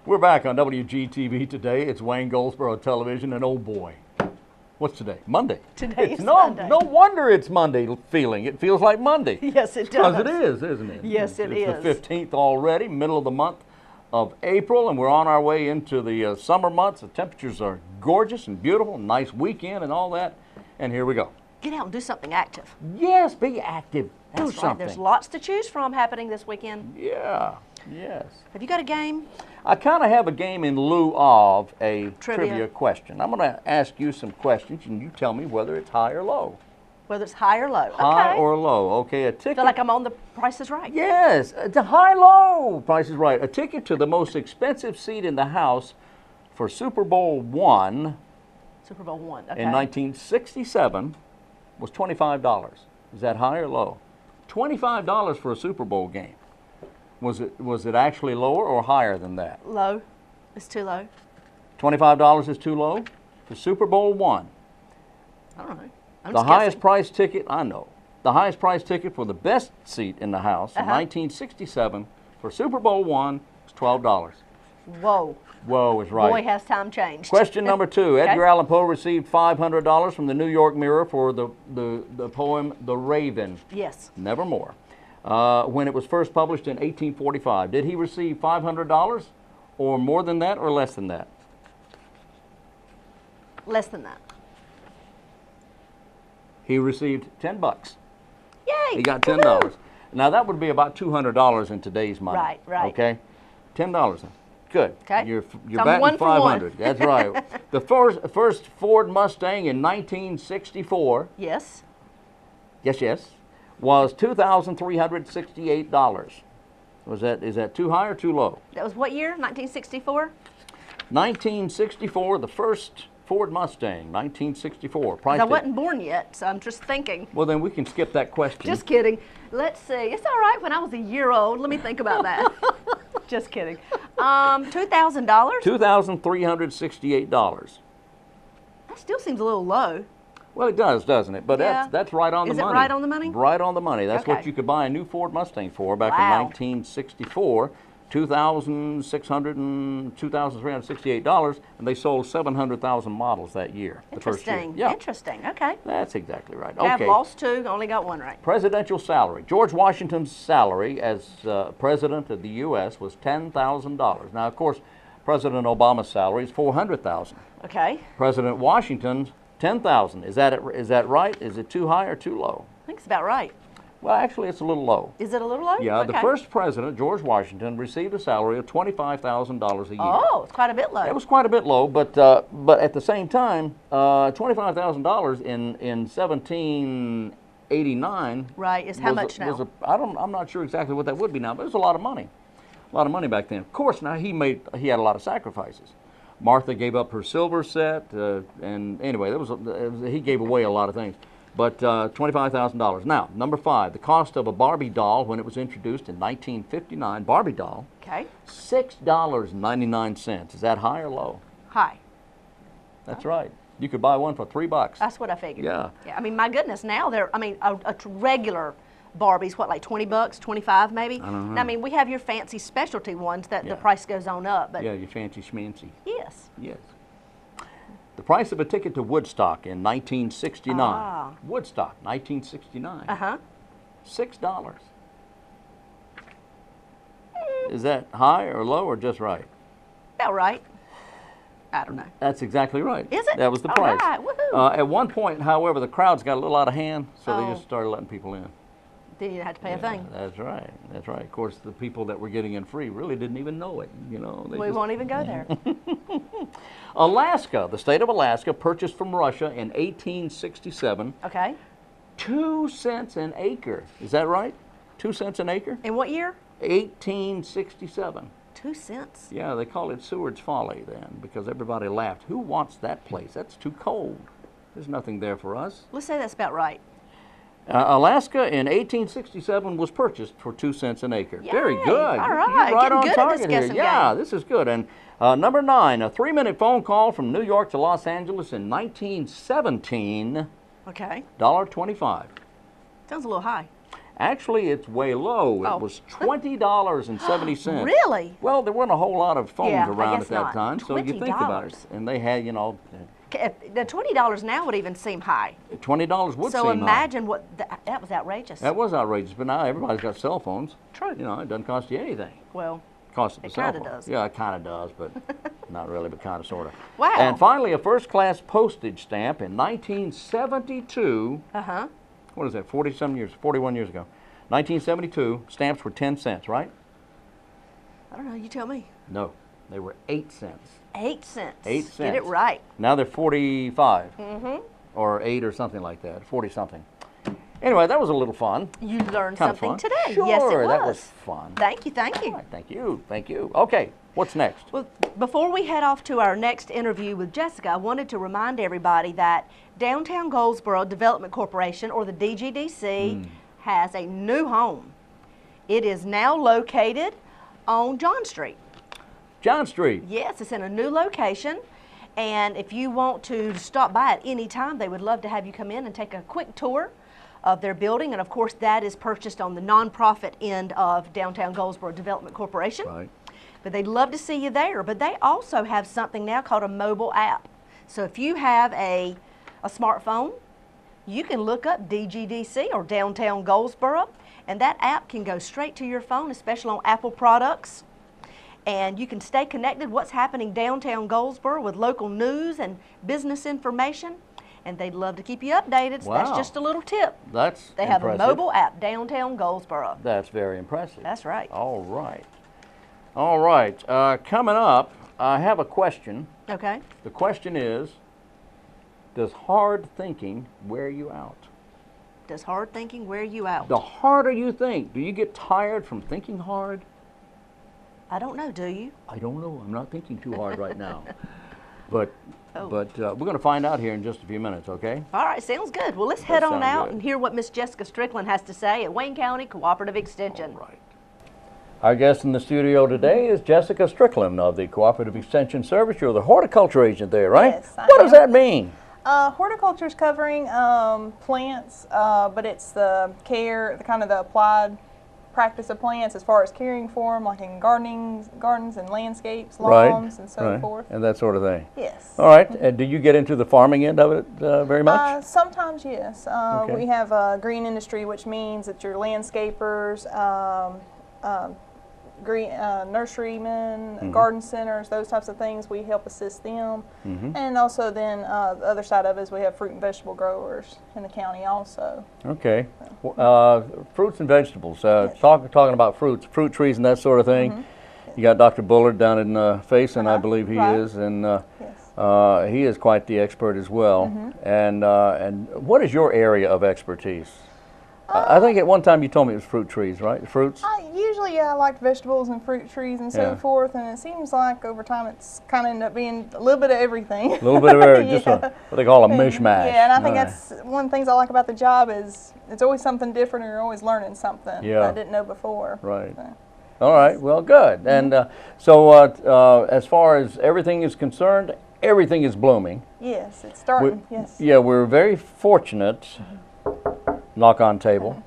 We're back on WGTV today. It's Wayne Goldsboro Television, and oh boy, what's today? Monday. Today is Monday. No wonder it's Monday feeling. It feels like Monday. Yes, it does. Because it is, isn't it? Yes, it is. It's the 15th already, middle of the month of April, and we're on our way into the summer months. The temperatures are gorgeous and beautiful, nice weekend and all that, and here we go. Get out and do something active. Yes, be active. Do That's right. something. There's lots to choose from happening this weekend. Yeah, yes. Have you got a game? I kind of have a game in lieu of a Trivia. trivia question. I'm going to ask you some questions, and you tell me whether it's high or low. Whether it's high or low. High Okay. or low. Okay, a ticket. I feel like I'm on The Price is Right. Yes, the high-low. Price is Right. A ticket to the most expensive seat in the House for Super Bowl I Super Bowl I. Okay. in 1967 was $25. Is that high or low? $25 for a Super Bowl game. Was it actually lower or higher than that? Low. It's too low. $25 is too low for Super Bowl I. I don't know. I'm The just highest guessing. price ticket, I know. The highest price ticket for the best seat in the house in 1967 for Super Bowl I was $12. Whoa. Whoa is right. Boy, has time changed. Question number 2. Okay. Edgar Allan Poe received $500 from the New York Mirror for the poem The Raven, Yes. Nevermore. When it was first published in 1845. Did he receive $500 or more than that or less than that? Less than that. He received $10. Yay. He got $10. Now that would be about $200 in today's money. Right, right. Okay, $10. Good. Okay. You're So I'm batting one for one. 500. That's right. The first Ford Mustang in 1964. Yes. Yes. Was $2,368. Is that too high or too low? That was what year? 1964? 1964, the first Ford Mustang, 1964. Priced I at- wasn't born yet, so I'm just thinking. Well, then we can skip that question. Just kidding. Let's see. It's all right when I was a year old. Let me think about that. Just kidding. $2,000? $2,368. That still seems a little low. Well, it does, doesn't it? But Yeah. that's right on the Is it money. right on the money? Right on the money. That's what Okay. you could buy a new Ford Mustang for back in Wow. 1964. $2,368, and they sold 700,000 models that year. The first year. Interesting. Yeah, Interesting. Okay. that's exactly right. I've Okay. lost 2, only got 1 right. Presidential salary. George Washington's salary as president of the U.S. was $10,000. Now, of course, President Obama's salary is $400,000. Okay. President Washington's $10,000. Is that right? Is it too high or too low? I think it's about right. Well, actually, it's a little low. Is it a little low? Yeah, Okay. the first president, George Washington, received a salary of $25,000 a year. Oh, it's quite a bit low. It was quite a bit low, but at the same time, $25,000 in 1789. Right, is how much now? I'm not sure exactly what that would be now, but it was a lot of money. A lot of money back then. Of course, now he had a lot of sacrifices. Martha gave up her silver set, and anyway, he gave away a lot of things. But $25,000. Now, number 5, the cost of a Barbie doll when it was introduced in 1959, Barbie doll, Okay. $6.99. Is that high or low? High. That's right. You could buy one for $3. That's what I figured. Yeah. I mean, my goodness, now a regular Barbie's what, like $20, 25 maybe? I don't know. Now, I mean, we have your fancy specialty ones that Yeah. the price goes on up, but Yeah, you fancy schmancy. yes. Yes. The price of a ticket to Woodstock in 1969. Ah. Woodstock, 1969. Uh-huh. $6. Is that high or low or just right? About right. I don't know. That's exactly right. Is it? That was the All price. right, woohoo. At one point, however, the crowds got a little out of hand, so they Oh. just started letting people in. Then you have to pay a thing. That's right. That's right. Of course, the people that were getting in free really didn't even know it. You know, they We just- won't even go there. Alaska, the state of Alaska, purchased from Russia in 1867 Okay. 2 cents an acre. Is that right? 2 cents an acre? In what year? 1867. 2 cents. Yeah, they call it Seward's Folly then because everybody laughed. Who wants that place? That's too cold. There's nothing there for us. Let's say that's about right. Alaska in 1867 was purchased for 2 cents an acre. Very Yay. good. All You're right. right Getting on good at target this here. guessing Yeah, game. this is good. And number 9, a 3-minute phone call from New York to Los Angeles in 1917, Okay. $1.25. Sounds a little high. Actually, it's way low. Oh. It was $20.70. Really? Well, there weren't a whole lot of phones Yeah, I around guess at that not. time, so you think about it. $20. And they had, The $20 now would even seem high. $20 would So seem high. imagine what that was outrageous. That was outrageous, but now everybody's got cell phones. True. You know, it doesn't cost you anything. Well, It costs the It cell kinda phone. does. Yeah, it kind of does, but not really, but kind of, sort of. Wow. And finally, a first-class postage stamp in 1972. uh-huh. What is that, 41 years ago. 1972, stamps were 10 cents, right? I don't know, you tell me. No, they were 8 cents. 8 cents. 8 Get it cents. right. Now they're 45. Mm-hmm. Or 8 or something like that, 40-something. Anyway, that was a little fun. You learned Kind of something fun. today. Sure, Yes, it was. that was fun. Thank you, thank you. All right, thank you, thank you. Okay, What's next? Well, before we head off to our next interview with Jessica, I wanted to remind everybody that Downtown Goldsboro Development Corporation, or the DGDC, has a new home. It is now located on John Street. John Street. Yes, it's in a new location. And if you want to stop by at any time, they would love to have you come in and take a quick tour of their building. And of course, that is purchased on the nonprofit end of Downtown Goldsboro Development Corporation. Right. But they'd love to see you there. But they also have something now called a mobile app. So if you have a smartphone, you can look up DGDC or Downtown Goldsboro, and that app can go straight to your phone, especially on Apple products. And you can stay connected what's happening downtown Goldsboro with local news and business information. And they'd love to keep you updated. So that's Wow. just a little tip. That's They have impressive. a mobile app, Downtown Goldsboro. That's very impressive. That's right. All right. All right. Coming up, I have a question. Okay. The question is, does hard thinking wear you out? Does hard thinking wear you out? The harder you think, do you get tired from thinking hard? I don't know, do you? I don't know. I'm not thinking too hard right now. But Oh. we're going to find out here in just a few minutes, okay? All right, sounds good. Well, let's head on sounds out good. and hear what Miss Jessica Strickland has to say at Wayne County Cooperative Extension. All right. Our guest in the studio today is Jessica Strickland of the Cooperative Extension Service. You're the horticulture agent there, right? Yes, I What does am. that mean? Horticulture is covering plants, but it's the care, the kind of the applied practice of plants as far as caring for them, like in gardens and landscapes, lawns, and so forth. And that sort of thing. Yes. All right. And do you get into the farming end of it very much? Sometimes, yes. Okay. We have green industry, which means that your landscapers, green nurserymen, garden centers, those types of things, we help assist them. And also then the other side of it is we have fruit and vegetable growers in the county also. Okay. Fruits and vegetables. Talking about fruit trees and that sort of thing. You got Dr. Bullard down in Faison, I believe he Right. is, and Yes. he is quite the expert as well. And what is your area of expertise? I think at one time you told me it was fruit trees, right? Fruits? Usually, I like vegetables and fruit trees and so Yeah. forth, and it seems like over time it's kind of ended up being a little bit of everything. A little bit of everything, just Yeah. what they call a mishmash. Yeah, and I think All right. that's one of the things I like about the job is it's always something different, and you're always learning something Yeah. that I didn't know before. Right. So, All right, well, good. And so as far as everything is concerned, everything is blooming. yes, it's starting. Yes. Yeah, we're very fortunate, knock on table,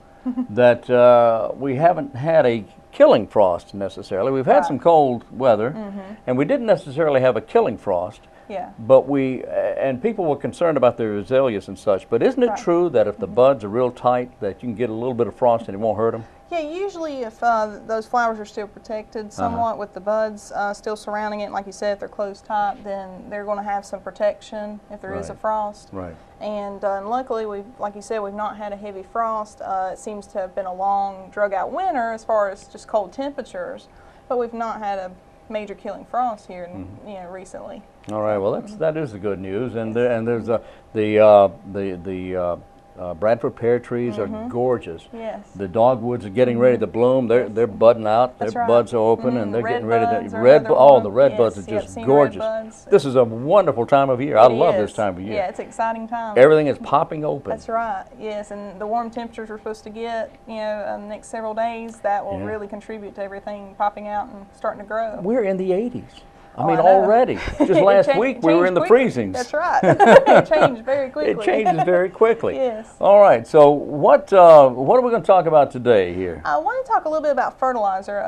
that we haven't had a killing frost necessarily. We've had Right. some cold weather, and we didn't necessarily have a killing frost. Yeah. But and people were concerned about their azaleas and such, but isn't it Right. true that if the buds are real tight, that you can get a little bit of frost and it won't hurt them? Yeah, usually if those flowers are still protected somewhat with the buds still surrounding it, like you said, if they're closed tight, then they're going to have some protection if there is a Right. frost. Right. And luckily, like you said, we've not had a heavy frost. It seems to have been a long, drug-out winter as far as just cold temperatures, but we've not had a major killing frost here, recently. All right. Well, that is the good news, and there's the Bradford pear trees are gorgeous. Yes. The dogwoods are getting ready to bloom. They're budding out. That's Their right. buds are open, and they're Red getting ready buds to are another one. the red buds Yes, are yep, just seen red gorgeous. buds. This is a wonderful time of year. I love this time of year. Yeah, it's an exciting time. Everything is popping open. That's right. Yes, and the warm temperatures we're supposed to get, the next several days, that will Yeah. really contribute to everything popping out and starting to grow. We're in the 80s. I mean, I know. already. Just It last cha- week we were changed in the quickly. freezings. That's right. It changed very quickly. It changes very quickly. Yes. All right. So what are we going to talk about today here? I want to talk a little bit about fertilizer.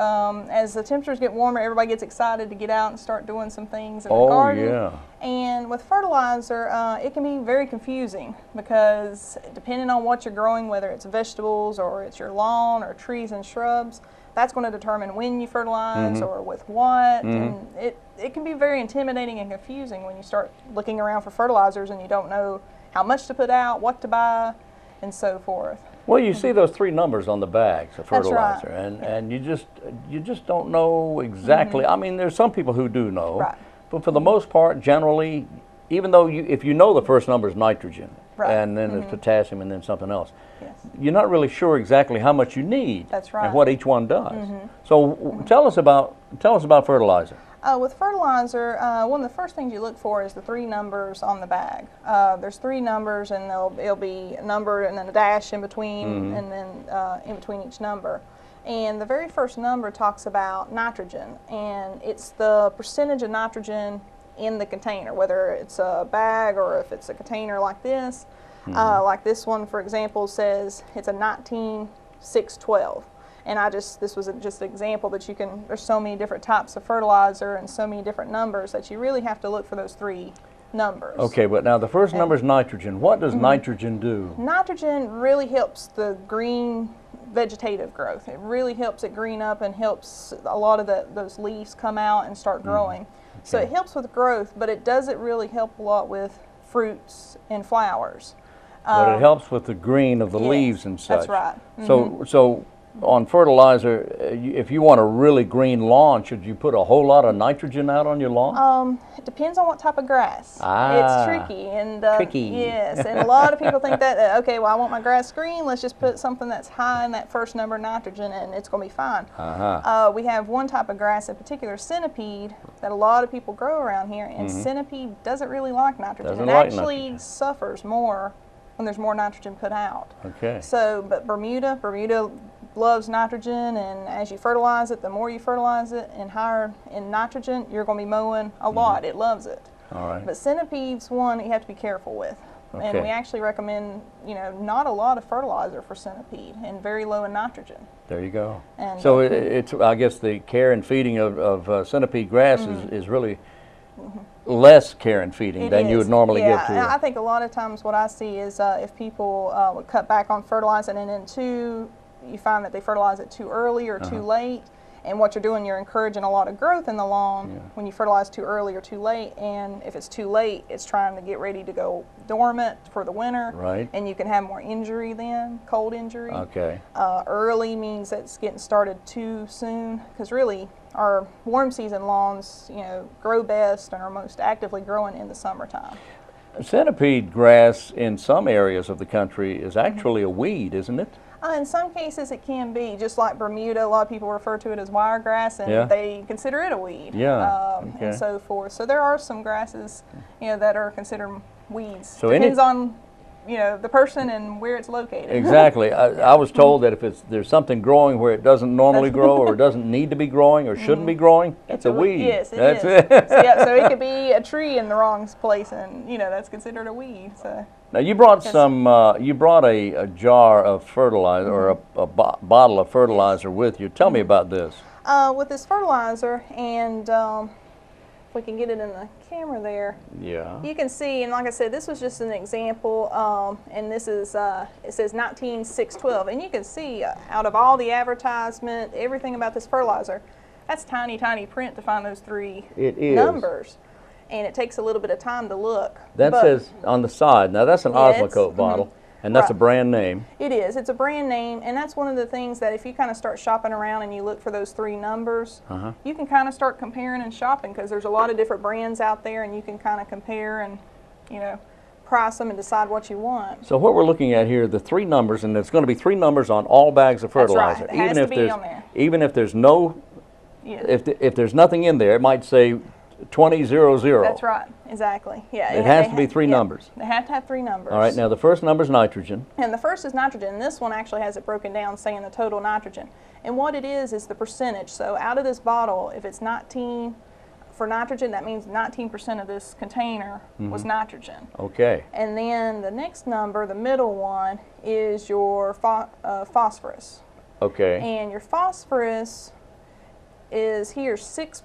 As the temperatures get warmer, everybody gets excited to get out and start doing some things in the garden. Yeah. And with fertilizer, it can be very confusing because depending on what you're growing, whether it's vegetables or it's your lawn or trees and shrubs, that's going to determine when you fertilize or with what. And it can be very intimidating and confusing when you start looking around for fertilizers and you don't know how much to put out, what to buy, and so forth. Well, you see those 3 numbers on the bags of That's right. fertilizer, and you just don't know exactly. I mean, there's some people who do know, Right. but for the most part, generally, even though if you know the first number is nitrogen, Right. and then there's potassium, and then something else, Yes. you're not really sure exactly how much you need. That's right. And what each one does. So tell us about fertilizer. With fertilizer, one of the first things you look for is the 3 numbers on the bag. There's 3 numbers, and it'll be a number and then a dash in between, and then in between each number. And the very first number talks about nitrogen, and it's the percentage of nitrogen in the container, whether it's a bag or if it's a container like this. Like this one, for example, says it's a 19-6-12. And this was just an example, but there's so many different types of fertilizer and so many different numbers that you really have to look for those 3 numbers. Okay, but now the first number is nitrogen. What does nitrogen do? Nitrogen really helps the green vegetative growth. It really helps it green up and helps a lot of those leaves come out and start growing. Okay. So it helps with growth, but it doesn't really help a lot with fruits and flowers. But it helps with the green of the leaves and such. That's right. So on fertilizer, if you want a really green lawn, should you put a whole lot of nitrogen out on your lawn? It depends on what type of grass. Ah, it's tricky. tricky. Yes, and a lot of people think that, okay, well, I want my grass green, let's just put something that's high in that first number of nitrogen and it's going to be fine. We have one type of grass in particular, centipede, that a lot of people grow around here, and centipede doesn't really like nitrogen. It actually suffers more when there's more nitrogen put out. Okay. So, but Bermuda loves nitrogen, and as you fertilize it, the more you fertilize it and higher in nitrogen, you're going to be mowing a lot. It loves it. All right. But centipede's one that you have to be careful with. Okay. And we actually recommend, not a lot of fertilizer for centipede and very low in nitrogen. There you go. And so it's I guess the care and feeding of centipede grass is really less care and feeding than you would normally give to it. I think a lot of times what I see is if people would cut back on fertilizing, and then you find that they fertilize it too early or too late, and what you're doing, you're encouraging a lot of growth in the lawn when you fertilize too early or too late, and if it's too late, it's trying to get ready to go dormant for the winter, right? And you can have more injury then, cold injury. Okay. Early means that it's getting started too soon, because really our warm season lawns, grow best and are most actively growing in the summertime. Centipede grass in some areas of the country is actually a weed, isn't it? In some cases it can be, just like Bermuda, a lot of people refer to it as wiregrass, and they consider it a weed, and so forth. So there are some grasses, that are considered weeds. So depends on, the person and where it's located. Exactly. I was told that if there's something growing where it doesn't normally grow or doesn't need to be growing or shouldn't be growing, it's a weed. Yes, That's it is. So it could be a tree in the wrong place, and that's considered a weed. So. Now you brought you brought a jar of fertilizer or a bottle of fertilizer with you. Tell me about this. With this fertilizer, and if we can get it in the camera there, you can see, and like I said, this was just an example, and this is, it says 19-6-12, and you can see out of all the advertisement, everything about this fertilizer, that's tiny, tiny print to find those 3 numbers. And it takes a little bit of time to look. That says on the side. Now that's an Osmocote bottle, and that's a brand name. It is. It's a brand name, and that's one of the things that if you kind of start shopping around and you look for those 3 numbers, you can kind of start comparing and shopping, because there's a lot of different brands out there, and you can kind of compare and, price them and decide what you want. So what we're looking at here, the 3 numbers, and there's going to be 3 numbers on all bags of fertilizer. That's right. It has to be on there. Even if there's no, if there's nothing in there, it might say 20-00. That's right, exactly. Yeah, it has to be 3 numbers. They have to have 3 numbers. All right, now the first number is nitrogen. And the first is nitrogen. This one actually has it broken down saying the total nitrogen. And what it is the percentage. So out of this bottle, if it's 19 for nitrogen, that means 19% of this container was nitrogen. Okay. And then the next number, the middle one, is your phosphorus. Okay. And your phosphorus is here 6%.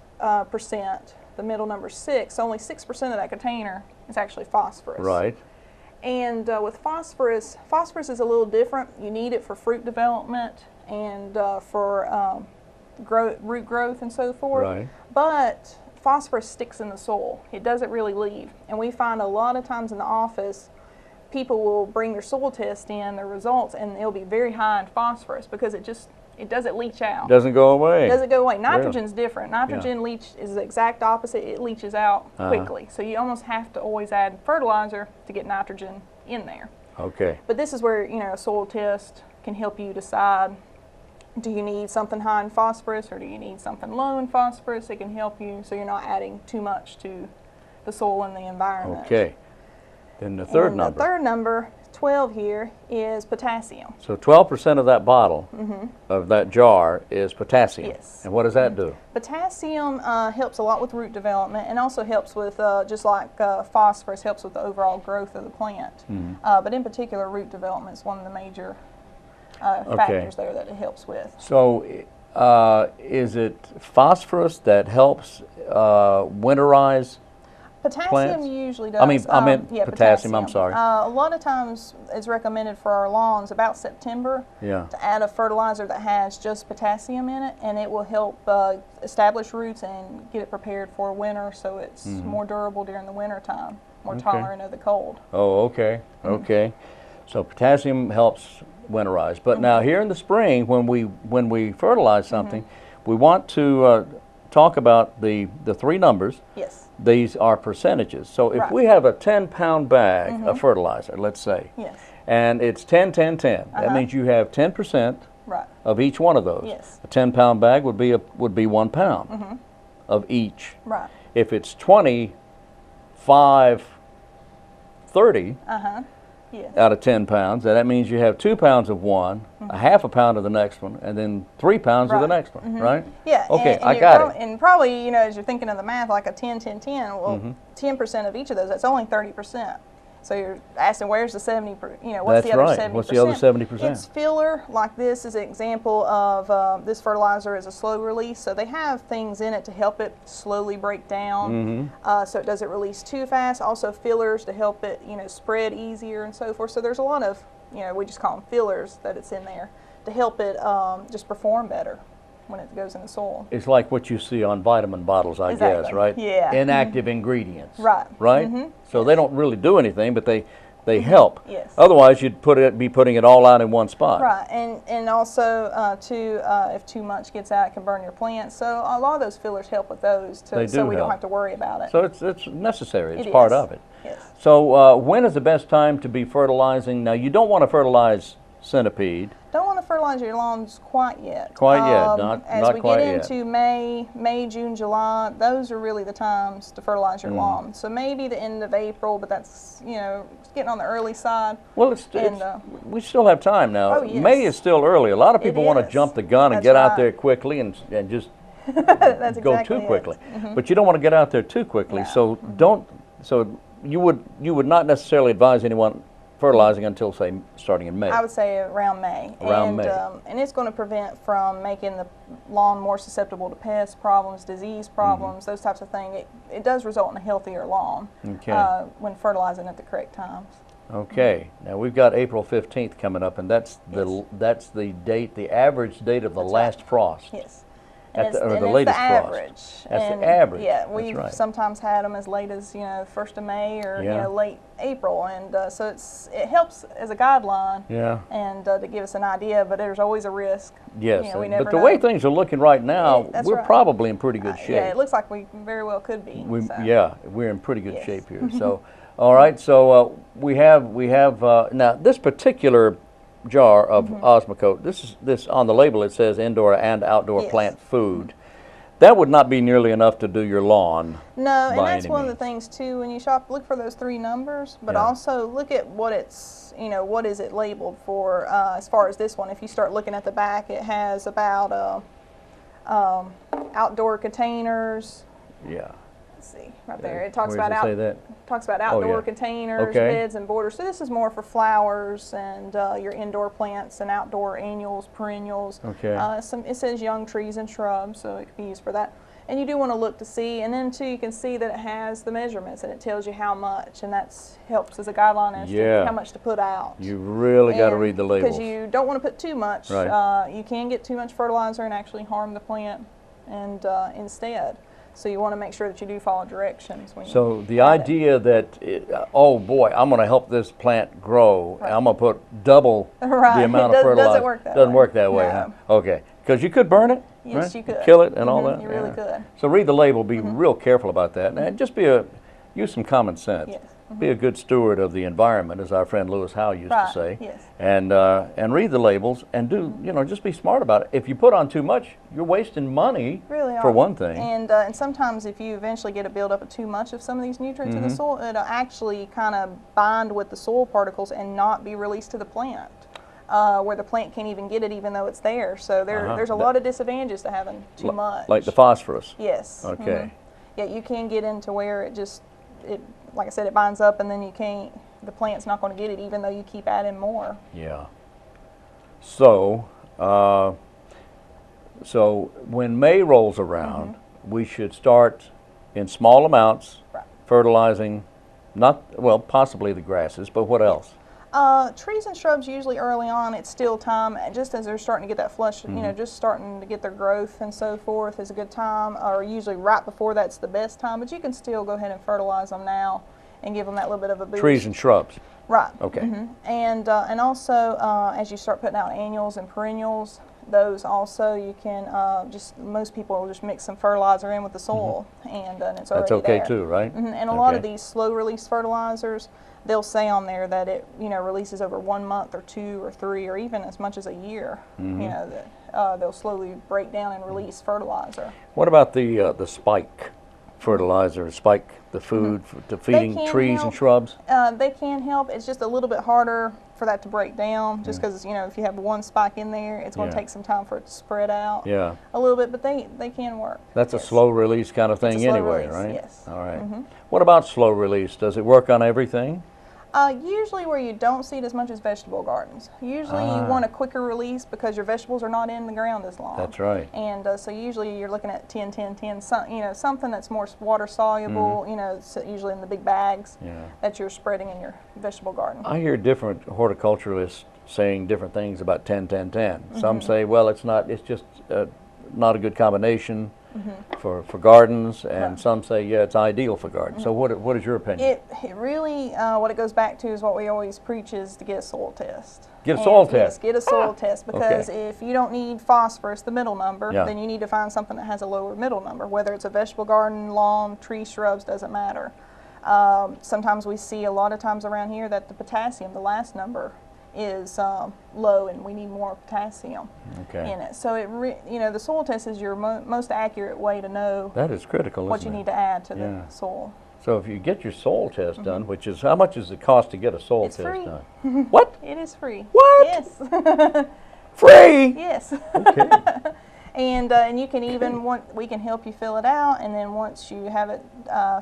The middle number 6, so only 6% of that container is actually phosphorus. Right. And with phosphorus is a little different. You need it for fruit development and for root growth and so forth. Right. But phosphorus sticks in the soil. It doesn't really leave. And we find a lot of times in the office, people will bring their soil test in, their results, and it'll be very high in phosphorus because it doesn't leach out. Doesn't go away. It doesn't go away. Nitrogen's different. Nitrogen leach is the exact opposite. It leaches out quickly. So you almost have to always add fertilizer to get nitrogen in there. Okay. But this is where, a soil test can help you decide, do you need something high in phosphorus or do you need something low in phosphorus? It can help you so you're not adding too much to the soil and the environment. Okay. Then the third number. The third number, 12 here, is potassium. So 12% of that bottle, of that jar, is potassium. Yes. And what does that do? Potassium helps a lot with root development and also helps with, just like phosphorus, helps with the overall growth of the plant. But in particular, root development is one of the major factors there that it helps with. So is it phosphorus that helps winterize Potassium plants? usually does. I meant yeah, potassium, I'm sorry. A lot of times it's recommended for our lawns about September to add a fertilizer that has just potassium in it, and it will help establish roots and get it prepared for winter so it's more durable during the winter time, more tolerant of the cold. Oh, okay, okay. So potassium helps winterize. But now here in the spring, when we fertilize something, we want to talk about the three numbers. Yes. These are percentages. So if we have a 10-pound bag of fertilizer, let's say, and it's 10, 10, 10, that means you have 10% of each one of those. Yes. A 10-pound bag would be 1 pound of each. Right. If it's 20, 5, 30 out of 10 pounds, that means you have 2 pounds of one, a half a pound of the next one, and then 3 pounds of the next one, right? Yeah. Okay, and I got it. And probably, you know, as you're thinking of the math, like a 10, 10, 10, well, 10% of each of those, that's only 30%. So you're asking, where's the 70%, you know, what's That's the other right. 70%? What's the other 70%? It's filler, like this is an example of, this fertilizer is a slow release, so they have things in it to help it slowly break down, so it doesn't release too fast. Also fillers to help it, you know, spread easier and so forth. So there's a lot of, you know, we just call them fillers that it's in there to help it just perform better when it goes in the soil. It's like what you see on vitamin bottles, I guess, right? Yeah. Inactive ingredients. Right. Right? So they don't really do anything, but they help. Yes. Otherwise, you'd be putting it all out in one spot. Right, and also too, if too much gets out, it can burn your plants. So a lot of those fillers help with those, so we don't have to worry about it. So it's necessary. It's part of it. Yes. So when is the best time to be fertilizing? Now, you don't want to fertilize centipede. Don't want to fertilize your lawns quite yet. Quite yet, not as not we quite get yet. into May, June, July, those are really the times to fertilize your lawn. So maybe the end of April, but that's, you know, it's getting on the early side. Well, we still have time now. Oh, yes. May is still early. A lot of people want to is. jump the gun and That's get out right. there quickly and just That's go exactly too quickly. it. But you don't want to get out there too quickly. No. So you would not necessarily advise anyone fertilizing until, say, starting in May. I would say around May. Around May. And it's going to prevent from making the lawn more susceptible to pest problems, disease problems, those types of things. It does result in a healthier lawn when fertilizing at the correct times. Okay. Now we've got April 15th coming up, and that's the date, the average date of the last frost. Yes. Or the it's latest the frost. average. That's the average. Yeah, That's we've right. sometimes had them as late as, you know, 1st of May or you Yeah. know, late April, and so it helps as a guideline. Yeah. And to give us an idea, but there's always a risk. Yes, You know, we never but the way know. things are looking right now, That's we're right. probably in pretty good shape. Yeah, it looks like we very well could be. So. Yeah, we're in pretty good Yes. shape here. So, all right. So we have now this particular jar of Osmocote. This on the label it says indoor and outdoor Yes. plant food. That would not be nearly enough to do your lawn. No, and by that's any one of the means. things too. When you shop, look for those 3 numbers, but Yeah. also look at what it's, you know, what is it labeled for. As far as this one, if you start looking at the back, it has about outdoor containers. Yeah. Let's see, right there. It talks Where about does it say that? talks about Oh, outdoor yeah. containers, Okay. beds and borders. So this is more for flowers and your indoor plants and outdoor annuals, perennials. Okay. It says young trees and shrubs, so it can be used for that. And you do want to look to see, and then too you can see that it has the measurements and it tells you how much, and that helps as a guideline as Yeah. to how much to put out. You really got to read the labels. Because you don't want to put too much. Right. You can get too much fertilizer and actually harm the plant, and instead. So you want to make sure that you do follow directions. When So you the add it. idea that, oh boy, I'm going to help this plant grow, Right. I'm going to put double Right. the amount It of doesn't fertilizer. work that Doesn't way. work that way, No. huh? Okay. Because you could burn it. Yes, right? you could. Kill it and all that. You really yeah. could. So read the label, be real careful about that. And just be use some common sense. Yes. Be a good steward of the environment, as our friend Lewis Howe used to say. Yes. And read the labels and do, just be smart about it. If you put on too much, you're wasting money, Really for are. one thing. And sometimes if you eventually get a buildup of too much of some of these nutrients in the soil, it'll actually kind of bind with the soil particles and not be released to the plant, where the plant can't even get it even though it's there. So there's a lot of disadvantages to having too much. Like the phosphorus. Yes. Okay. Yeah, you can get into where it like I said, it binds up and then the plant's not going to get it even though you keep adding more. Yeah. So, so when May rolls around, we should start in small amounts, fertilizing, possibly the grasses, but what else? Trees and shrubs usually early on, it's still time, just as they're starting to get that flush, just starting to get their growth and so forth is a good time, or usually right before that's the best time, but you can still go ahead and fertilize them now and give them that little bit of a boost. Trees and shrubs. Right. Okay. And also, as you start putting out annuals and perennials, those also you can most people will just mix some fertilizer in with the soil, and it's already That's okay there. too, right? And a lot of these slow release fertilizers, they'll say on there that it releases over 1 month or 2 or 3 or even as much as a year. That they'll slowly break down and release fertilizer. What about the spike fertilizer, spike the food to feeding trees and shrubs? They can help. It's just a little bit harder for that to break down, just because if you have one spike in there, it's going to take some time for it to spread out a little bit, but they can work. That's a slow release kind of thing It's a slow anyway, release, right? yes. All right. What about slow release? Does it work on everything? Usually where you don't see it as much as vegetable gardens. Usually you want a quicker release because your vegetables are not in the ground as long. That's right. And so usually you're looking at 10, 10, 10, something that's more water soluble, so usually in the big bags that you're spreading in your vegetable garden. I hear different horticulturalists saying different things about 10, 10, 10. Some say, well, it's just not a good combination for gardens, and some say, yeah, it's ideal for gardens. So what is your opinion? It really, what it goes back to is what we always preach is to get a soil test. Get a soil test? Yes, get a soil test, because if you don't need phosphorus, the middle number, then you need to find something that has a lower middle number, whether it's a vegetable garden, lawn, tree, shrubs, doesn't matter. Sometimes we see a lot of times around here that the potassium, the last number, is low, and we need more potassium in it. So the soil test is your most accurate way to know that is critical, what you need to add to the soil. So if you get your soil test done, which is, how much does it cost to get a soil test free. done? What? It is free. What? Yes. Free? Yes. Okay. And you can even we can help you fill it out, and then once you have it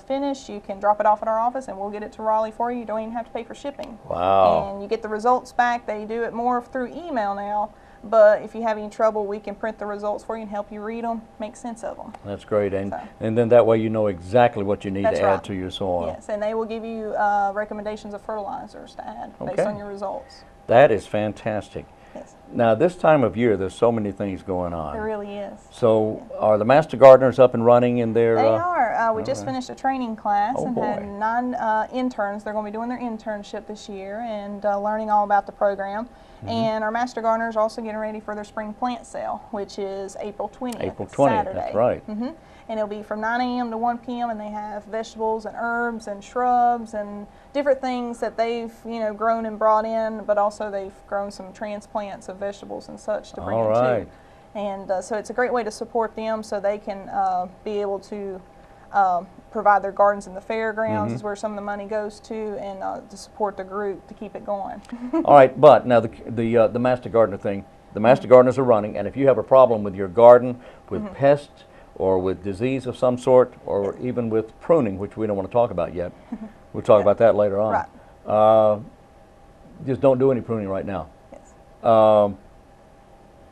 finished, you can drop it off at our office, and we'll get it to Raleigh for you. You don't even have to pay for shipping. Wow. And you get the results back. They do it more through email now, but if you have any trouble, we can print the results for you and help you read them, make sense of them. That's great, and then that way you know exactly what you need to add to your soil. Yes, and they will give you recommendations of fertilizers to add based on your results. That is fantastic. Yes. Now, this time of year, there's so many things going on. There really is. So, are the Master Gardeners up and running in their... They are. We just finished a training class and boy. had 9 interns. They're going to be doing their internship this year and learning all about the program. And our Master Gardeners are also getting ready for their spring plant sale, which is April 20th. April 20th, Saturday. that's right. And it'll be from 9 a.m. to 1 p.m. and they have vegetables and herbs and shrubs and different things that they've grown and brought in, but also they've grown some transplants of vegetables and such to bring in too. And so it's a great way to support them, so they can be able to provide their gardens in the fairgrounds is where some of the money goes to, and to support the group to keep it going. All right, but now the Master Gardener thing, the Master Gardeners are running, and if you have a problem with your garden, with pests, or with disease of some sort, or even with pruning, which we don't want to talk about yet. We'll talk about that later on. Right. Just don't do any pruning right now. Yes.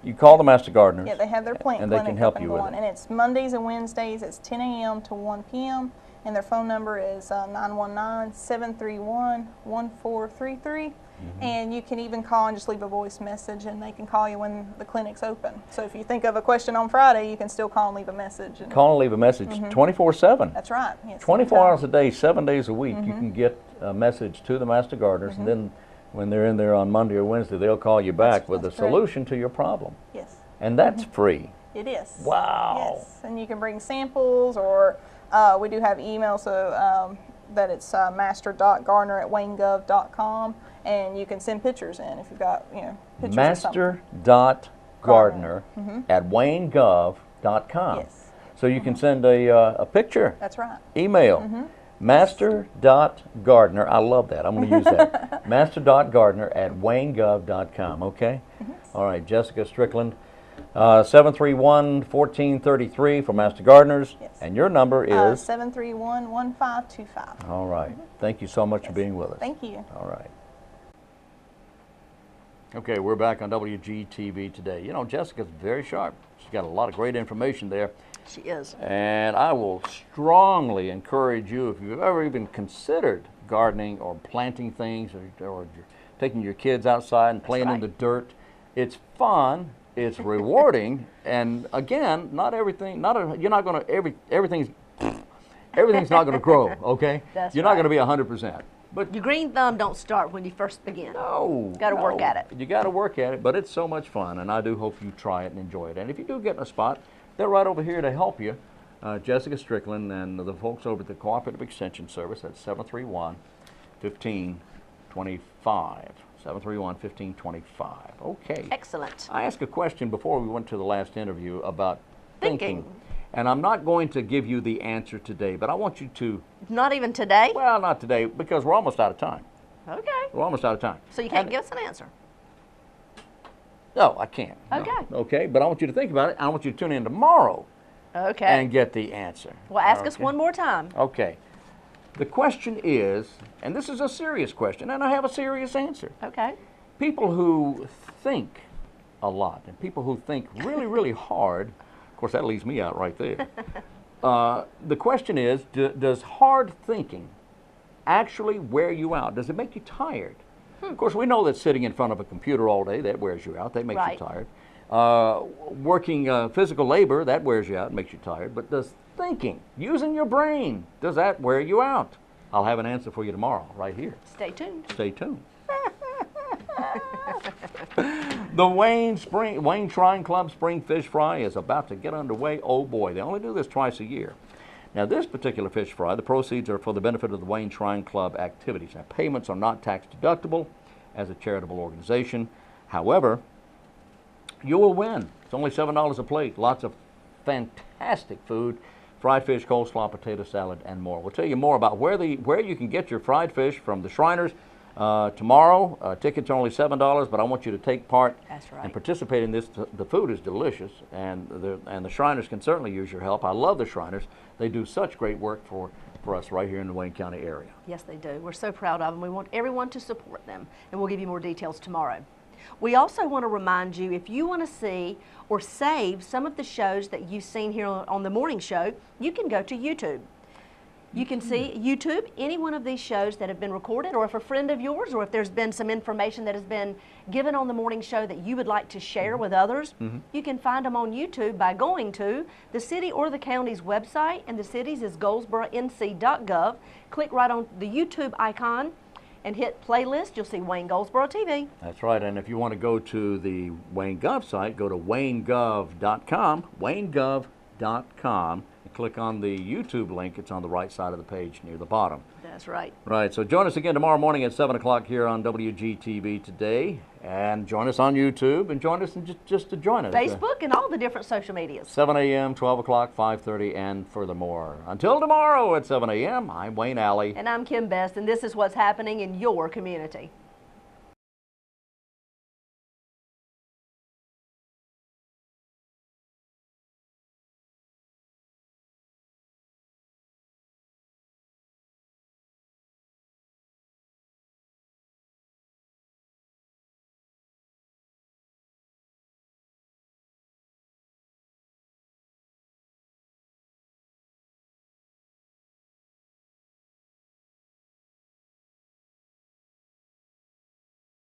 You call the Master Gardeners. Yeah, they have their plant and they clinic can help up and you with going. it. And it's Mondays and Wednesdays. It's 10 a.m. to 1 p.m. And their phone number is 919-731-1433. And you can even call and just leave a voice message, and they can call you when the clinic's open. So if you think of a question on Friday, you can still call and leave a message. And call and leave a message 24/7. That's right. Yes, 24 hours a day, 7 days a week, you can get a message to the Master Gardeners, and then when they're in there on Monday or Wednesday, they'll call you back with a solution to your problem. Yes. And that's free. It is. Wow. Yes. And you can bring samples, or we do have email, so that it's master.gardner@waynegov.com, and you can send pictures in if you've got, pictures of something. Master.gardner@waynegov.com. Yes. So you can send a picture. That's right. Email. Master.gardner, I love that, I'm going to use that. Master.gardner@waynegov.com, okay? All right, Jessica Strickland, 731-1433 for Master Gardeners, Yes. and your number is? 731-1525. All right, thank you so much for being with us. Thank you. All right. Okay, we're back on WGTV today. You know, Jessica's very sharp. She's got a lot of great information there. She is. And I will strongly encourage you, if you've ever even considered gardening or planting things, or you're taking your kids outside and playing in the dirt, it's fun, it's rewarding, and again, everything's not going to grow, okay? That's You're not going to be 100%. But Your green thumb don't start when you first begin. no, Got to work at it. You got to work at it, but it's so much fun, and I do hope you try it and enjoy it. And if you do get in a spot, they're right over here to help you. Jessica Strickland and the folks over at the Cooperative Extension Service at 731-1525. 731-1525. Okay. Excellent. I asked a question before we went to the last interview about thinking. Thinking. And I'm not going to give you the answer today, but I want you to, Not even today? well, not today, because we're almost out of time. Okay. We're almost out of time. So you can't give us an answer. No, I can't. No. Okay. Okay, but I want you to think about it. I want you to tune in tomorrow Okay. and get the answer. Well, ask us Okay. one more time. Okay. The question is, and this is a serious question, and I have a serious answer. Okay. People who think a lot and people who think really, really hard, of course, that leaves me out right there. The question is, does hard thinking actually wear you out? Does it make you tired? Of course, we know that sitting in front of a computer all day, that wears you out, that makes you tired. Working physical labor, that wears you out, makes you tired. But does thinking, using your brain, does that wear you out? I'll have an answer for you tomorrow, right here. Stay tuned. Stay tuned. The Wayne Shrine Club Spring Fish Fry is about to get underway. Oh boy, they only do this twice a year. Now this particular fish fry, the proceeds are for the benefit of the Wayne Shrine Club activities. Now payments are not tax deductible as a charitable organization. However, you will win. It's only $7 a plate. Lots of fantastic food. Fried fish, coleslaw, potato salad, and more. We'll tell you more about where you can get your fried fish from the Shriners tomorrow. Tickets are only $7, but I want you to take part and participate in this. The food is delicious, and the Shriners can certainly use your help. I love the Shriners. They do such great work for us right here in the Wayne County area. Yes, they do. We're so proud of them. We want everyone to support them, and we'll give you more details tomorrow. We also want to remind you, if you want to see or save some of the shows that you've seen here on the morning show, you can go to YouTube. You can see YouTube, any one of these shows that have been recorded, or if a friend of yours, or if there's been some information that has been given on the morning show that you would like to share with others, you can find them on YouTube by going to the city or the county's website, and the city's is goldsboronc.gov. Click right on the YouTube icon and hit playlist. You'll see Wayne Goldsboro TV. That's right, and if you want to go to the Wayne Gov site, go to waynegov.com, waynegov.com, and click on the YouTube link. It's on the right side of the page near the bottom. That's right. Right, so join us again tomorrow morning at 7 o'clock here on WGTV Today, and join us on YouTube, and join us just to join us. Facebook and all the different social medias. 7 a.m., 12 o'clock, 5:30, and furthermore. Until tomorrow at 7 a.m., I'm Wayne Alley. And I'm Kim Best, and this is what's happening in your community.